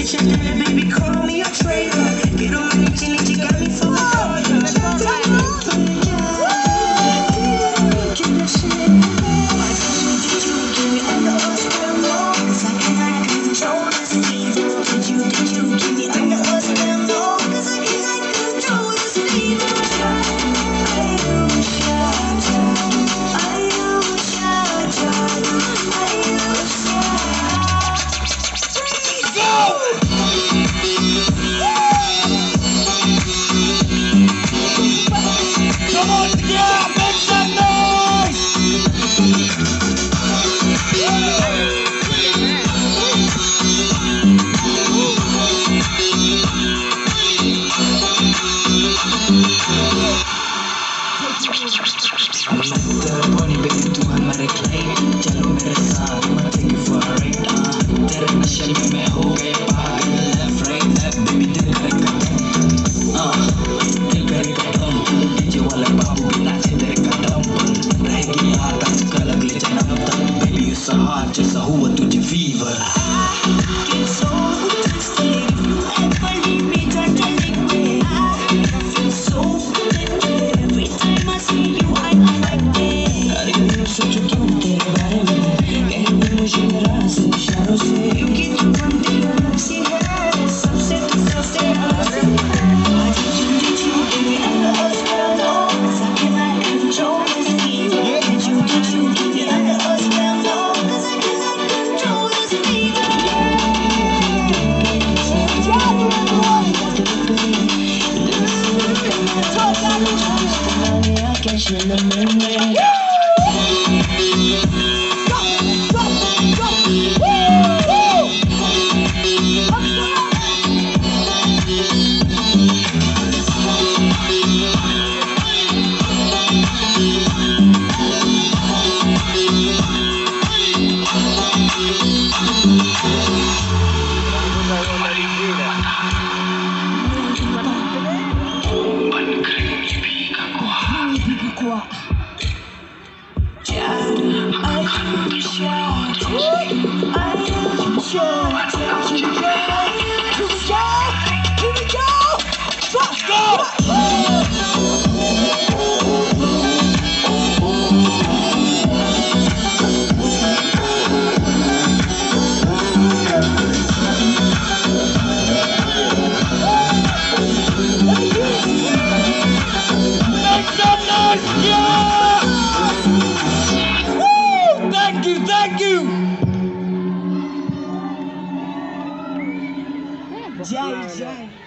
bitch, I did it, baby, call me a traitor. Get on my knees and you got me for just हुआ तुझे fever get so twisted if you ever leave me darling way I feel so good every time I see you I'm like that अरे मैं सोचूं क्यों तेरे बारे में कहीं मुझे राज इशारों से you keep to run the से है सबसे तो सबसे आज did you give me under us girl no cause I cannot control this feeling did you give me under us girl no Jai.